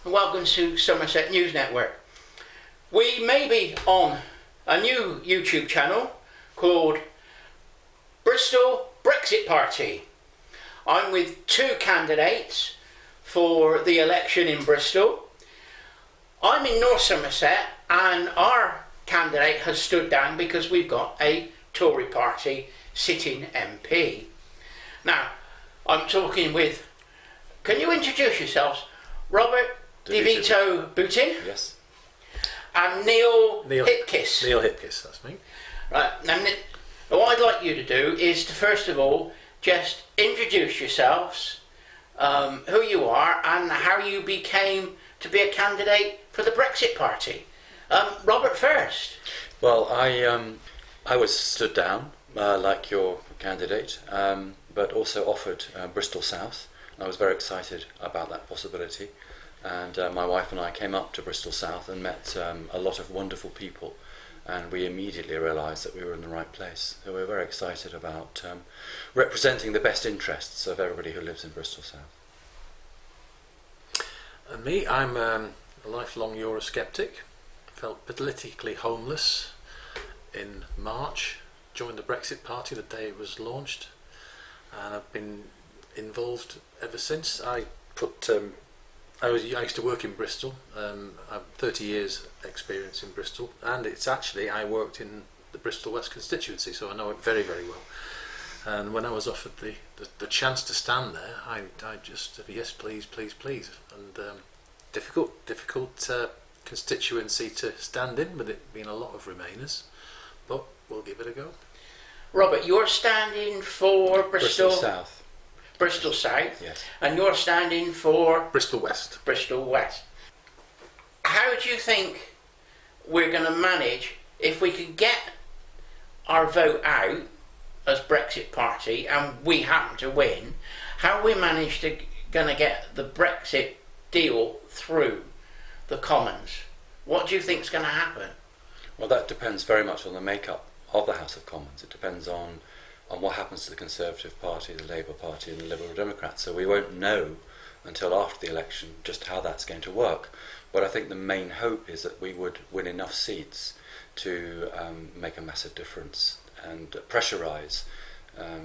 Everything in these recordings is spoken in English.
and welcome to Somerset News Network. We may be on a new YouTube channel called Bristol Brexit Party. I'm with two candidates for the election in Bristol. I'm in North Somerset and our candidate has stood down because we've got a Tory party sitting MP. Now, I'm talking with, can you introduce yourselves? Robert Viot Boutin? Yes. And Neil Hipkiss. Neil Hipkiss, that's me. Right, now what I'd like you to do is to first of all just introduce yourselves, who you are and how you became to be a candidate for the Brexit Party. Robert first. Well, I was stood down like your candidate, but also offered Bristol South. I was very excited about that possibility, and my wife and I came up to Bristol South and met a lot of wonderful people, and we immediately realised that we were in the right place. So we were very excited about representing the best interests of everybody who lives in Bristol South. And me, I'm a lifelong Eurosceptic, felt politically homeless in March, joined the Brexit Party the day it was launched, and I've been involved ever since. I used to work in Bristol. I've 30 years experience in Bristol, and it's actually I worked in the Bristol West constituency, so I know it very, very well. And when I was offered the chance to stand there, I just said yes, please, please, please. And difficult constituency to stand in, with it being a lot of Remainers, but we'll give it a go. Robert, you're standing for Bristol South. Bristol South, yes. And you're standing for Bristol West. Bristol West. How do you think we're going to manage if we could get our vote out as Brexit Party and we happen to win? How we manage to going to get the Brexit deal through the Commons? What do you think is going to happen? Well, that depends very much on the makeup of the House of Commons. It depends on what happens to the Conservative Party, the Labour Party and the Liberal Democrats. So we won't know until after the election just how that's going to work. But I think the main hope is that we would win enough seats to make a massive difference and pressurise.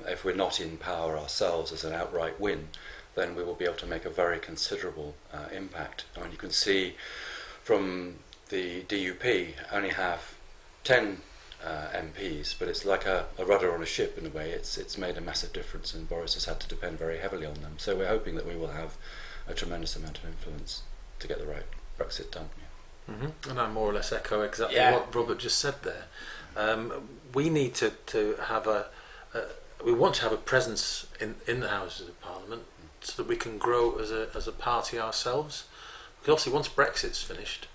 If we're not in power ourselves as an outright win, then we will be able to make a very considerable impact. I mean, you can see from the DUP only have 10 MPs, but it's like a rudder on a ship in a way. It's made a massive difference, and Boris has had to depend very heavily on them. So we're hoping that we will have a tremendous amount of influence to get the right Brexit done. Yeah. Mm-hmm. And I more or less echo exactly what Robert just said there. We need to have we want to have a presence in the Houses of Parliament so that we can grow as a party ourselves. Because obviously once Brexit's finished,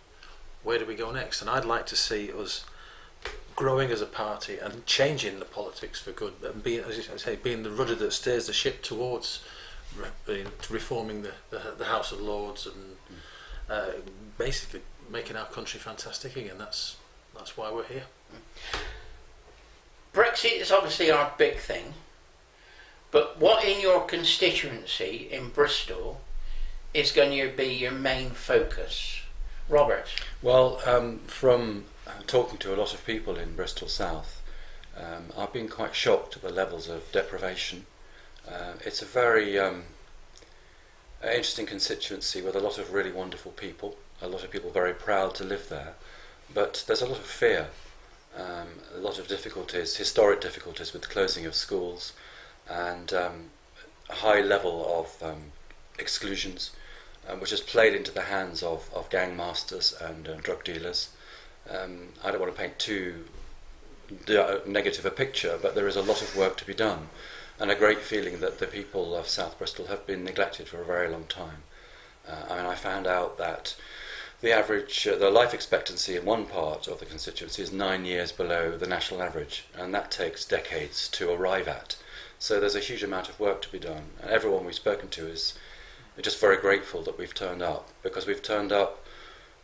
where do we go next? And I'd like to see us growing as a party and changing the politics for good, and being, as I say, being the rudder that steers the ship towards reforming the House of Lords and basically making our country fantastic again. That's why we're here. Brexit is obviously our big thing, but what in your constituency in Bristol is going to be your main focus? Robert? Well, from talking to a lot of people in Bristol South, I've been quite shocked at the levels of deprivation. It's a very interesting constituency with a lot of really wonderful people, a lot of people very proud to live there, but there's a lot of fear, a lot of difficulties, historic difficulties with the closing of schools, and a high level of exclusions, which has played into the hands of gang masters and drug dealers. I don't want to paint too negative a picture, but there is a lot of work to be done, and a great feeling that the people of South Bristol have been neglected for a very long time. I found out that the life expectancy in one part of the constituency is 9 years below the national average, and that takes decades to arrive at. So there's a huge amount of work to be done, and everyone we've spoken to is just very grateful that we've turned up, because we've turned up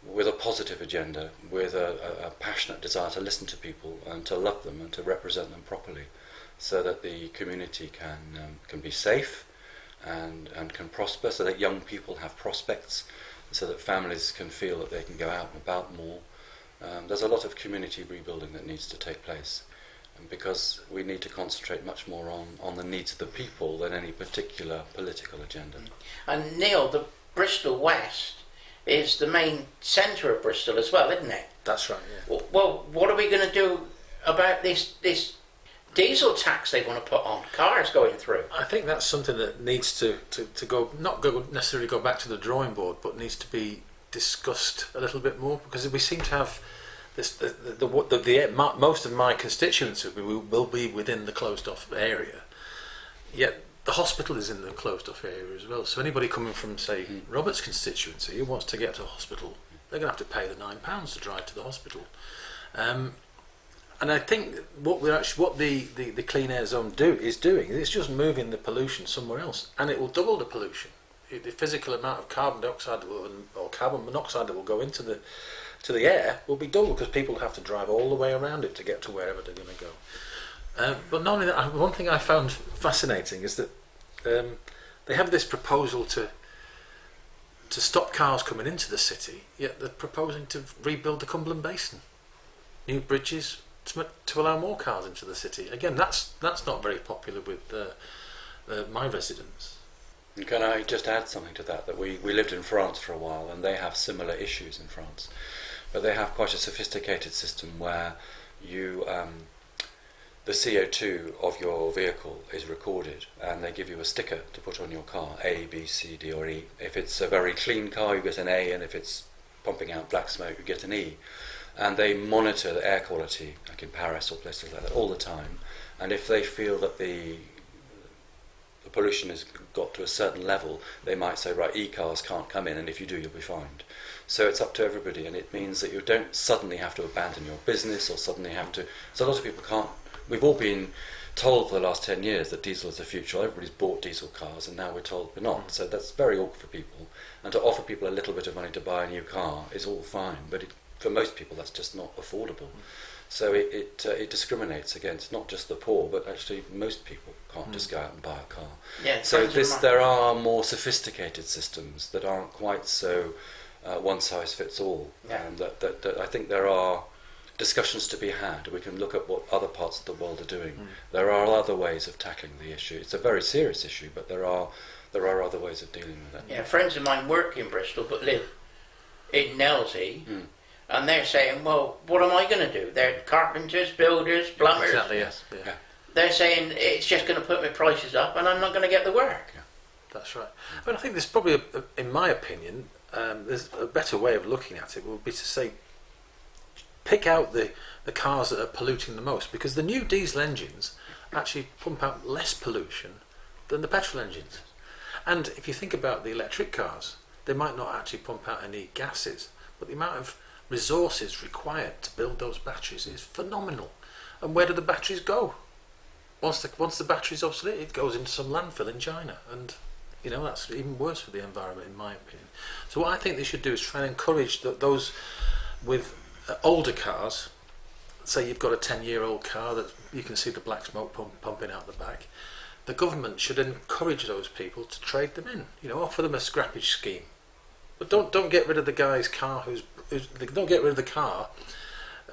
with a positive agenda, with a passionate desire to listen to people and to love them and to represent them properly, so that the community can be safe and can prosper, so that young people have prospects, so that families can feel that they can go out and about more. There's a lot of community rebuilding that needs to take place, and because we need to concentrate much more on the needs of the people than any particular political agenda. And Neil, the Bristol West is the main centre of Bristol as well, isn't it? That's right, yeah. Well, what are we going to do about this diesel tax they want to put on cars going through? I think that's something that needs to not necessarily go back to the drawing board, but needs to be discussed a little bit more, because we seem to have this most of my constituency will be within the closed off area, yet the hospital is in the closed off area as well. So anybody coming from, say, Robert's constituency who wants to get to a hospital, they're going to have to pay the £9 to drive to the hospital. And I think what the clean air zone is doing is just moving the pollution somewhere else, and it will double the pollution. The physical amount of carbon dioxide or carbon monoxide that will go into the air will be double, because people have to drive all the way around it to get to wherever they're going to go. But not only that, one thing I found fascinating is that they have this proposal to stop cars coming into the city, yet they're proposing to rebuild the Cumberland Basin, new bridges to allow more cars into the city. Again, that's not very popular with my residents. And can I just add something to that? That we lived in France for a while, and they have similar issues in France, but they have quite a sophisticated system where you the CO2 of your vehicle is recorded, and they give you a sticker to put on your car, A, B, C, D or E. If it's a very clean car, you get an A, and if it's pumping out black smoke, you get an E. And they monitor the air quality, like in Paris or places like that, all the time. And if they feel that the pollution has got to a certain level, they might say, right, e-cars can't come in, and if you do, you'll be fined. So it's up to everybody, and it means that you don't suddenly have to abandon your business or suddenly have to... So a lot of people can't... We've all been told for the last 10 years that diesel is the future. Everybody's bought diesel cars, and now we're told we're not. So that's very awkward for people. And to offer people a little bit of money to buy a new car is all fine, but for most people that's just not affordable. So it discriminates against not just the poor, but actually most people can't just go out and buy a car. Yeah, so there are more sophisticated systems that aren't quite so one size fits all. Yeah. That I think there are discussions to be had. We can look at what other parts of the world are doing. There are other ways of tackling the issue. It's a very serious issue, but there are other ways of dealing with it. Yeah, friends of mine work in Bristol but live in Nelsey. And they're saying, well, what am I going to do? They're carpenters, builders, plumbers. Exactly, yes. Yeah. They're saying it's just going to put my prices up and I'm not going to get the work. Yeah. That's right. But I think there's probably, in my opinion, there's a better way of looking at it would be to say, pick out the cars that are polluting the most, because the new diesel engines actually pump out less pollution than the petrol engines. And if you think about the electric cars, they might not actually pump out any gases, but the amount of resources required to build those batteries is phenomenal. And where do the batteries go? Once the battery's obsolete, it goes into some landfill in China, and that's even worse for the environment, in my opinion. So what I think they should do is try and encourage those with older cars. Say you've got a 10-year-old car that you can see the black smoke pumping out the back. The government should encourage those people to trade them in. Offer them a scrappage scheme. But don't get rid of the guy's car don't get rid of the car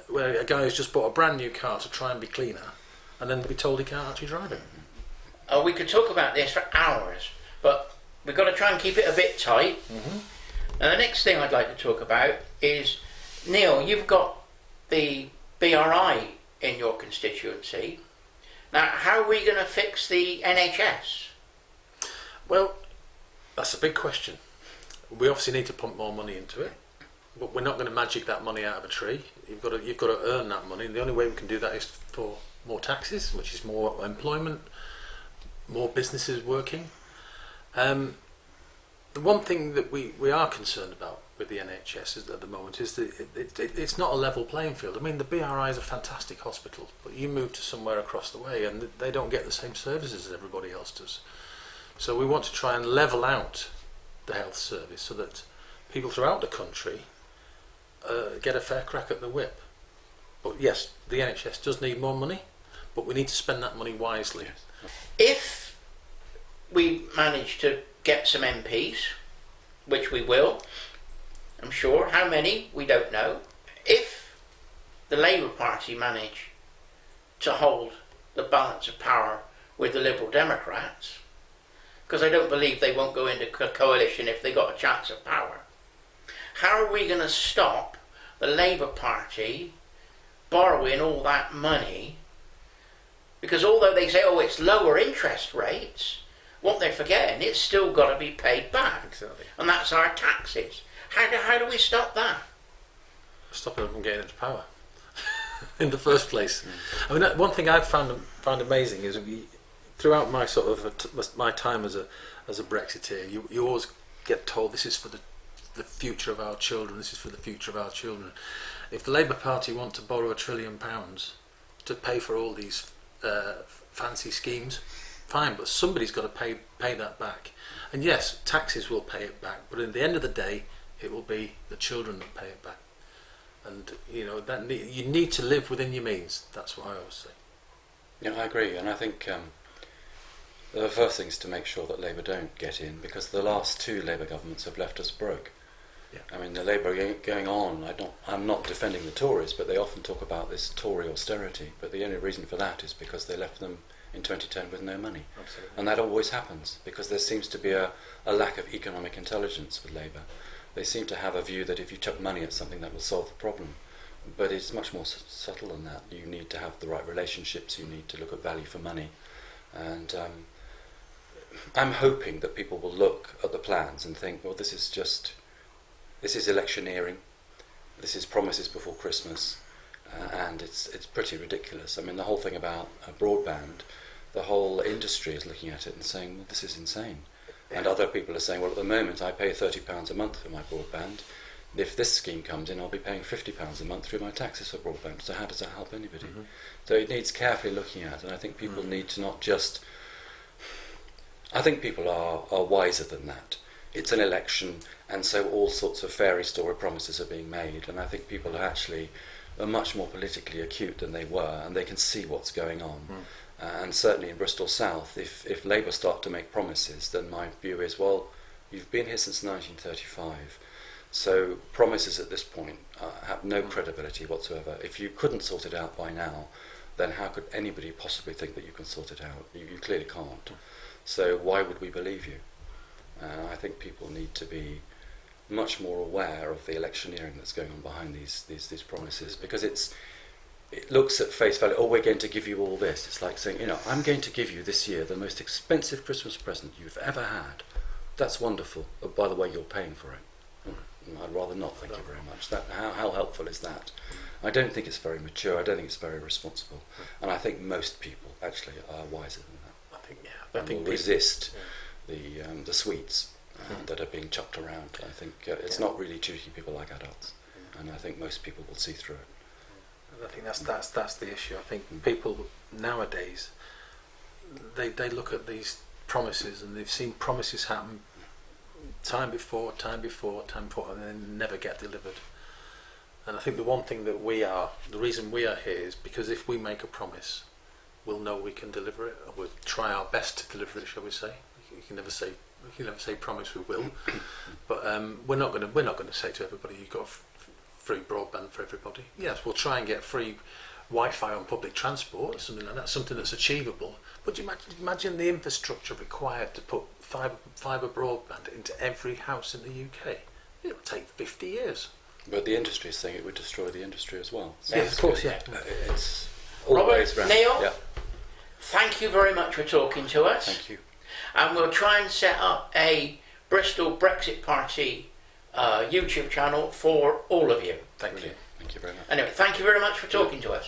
where a guy who's just bought a brand new car to try and be cleaner, and then be told he can't actually drive it. We could talk about this for hours, but we've got to try and keep it a bit tight. And the next thing I'd like to talk about is, Neil, you've got the BRI in your constituency. Now, how are we going to fix the NHS? Well, that's a big question. We obviously need to pump more money into it, but we're not going to magic that money out of a tree. You've got to earn that money, and the only way we can do that is for more taxes, which is more employment, more businesses working. The one thing that we are concerned about with the NHS at the moment is that it's not a level playing field. I mean, the BRI is a fantastic hospital, but you move to somewhere across the way and they don't get the same services as everybody else does. So we want to try and level out the health service so that people throughout the country get a fair crack at the whip. But yes, the NHS does need more money, but we need to spend that money wisely. If we manage to get some MPs, which we will, sure. How many, we don't know. If the Labour Party manage to hold the balance of power with the Liberal Democrats, because I don't believe they won't go into coalition if they got a chance of power, how are we going to stop the Labour Party borrowing all that money? Because although they say, oh, it's lower interest rates, what they're forgetting, it's still got to be paid back. Exactly. And that's our taxes. How do we stop that? Stopping them from getting into power in the first place. I mean, one thing I've found amazing is throughout my sort of my time as a Brexiteer, you always get told this is for the future of our children. This is for the future of our children. If the Labour Party want to borrow £1 trillion to pay for all these fancy schemes, fine, but somebody's got to pay that back. And yes, taxes will pay it back, but at the end of the day, it will be the children that pay it back. And that you need to live within your means. That's what I always say. Yeah, I agree, and I think the first thing is to make sure that Labour don't get in, because the last two Labour governments have left us broke. Yeah. I mean, the Labour going on, I'm not defending the Tories, but they often talk about this Tory austerity, but the only reason for that is because they left them in 2010 with no money. Absolutely. And that always happens, because there seems to be a lack of economic intelligence with Labour. They seem to have a view that if you chuck money at something, that will solve the problem. But it's much more subtle than that. You need to have the right relationships, you need to look at value for money. And I'm hoping that people will look at the plans and think, well, this is electioneering, this is promises before Christmas, and it's pretty ridiculous. I mean, the whole thing about broadband, the whole industry is looking at it and saying, well, this is insane. And other people are saying, well, at the moment I pay £30 a month for my broadband. If this scheme comes in, I'll be paying £50 a month through my taxes for broadband. So how does that help anybody? Mm-hmm. So it needs carefully looking at, and I think people need to not just... I think people are wiser than that. It's an election, and so all sorts of fairy story promises are being made, and I think people are much more politically acute than they were, and they can see what's going on. And certainly in Bristol South, if Labour start to make promises, then my view is, well, you've been here since 1935, so promises at this point have no credibility whatsoever. If you couldn't sort it out by now, then how could anybody possibly think that you can sort it out? You clearly can't. So why would we believe you? I think people need to be much more aware of the electioneering that's going on behind these promises, because it looks at face value, oh, we're going to give you all this. It's like saying, I'm going to give you this year the most expensive Christmas present you've ever had. That's wonderful. But by the way, you're paying for it. I'd rather not, thank you very much. How helpful is that? I don't think it's very mature. I don't think it's very responsible. And I think most people actually are wiser than that. I think will resist the sweets that are being chucked around. I think it's not really cheeky people like adults. And I think most people will see through it. I think that's the issue. I think people nowadays they look at these promises, and they've seen promises happen time before, and they never get delivered. And I think the one thing that the reason we are here is because if we make a promise, we'll know we can deliver it, or we'll try our best to deliver it, shall we say. You can never say promise we will, but we're not going to say to everybody you've got free broadband for everybody. Yes, we'll try and get free Wi-Fi on public transport or something like that, something that's achievable. But imagine the infrastructure required to put fibre broadband into every house in the UK. It'll take 50 years. But the industry is saying it would destroy the industry as well. So yes, of course, yeah. It's Robert, Neil, yeah. Thank you very much for talking to us. Thank you. And we'll try and set up a Bristol Brexit Party YouTube channel for all of you. Thank you. Thank you very much. Anyway, thank you very much for talking to us.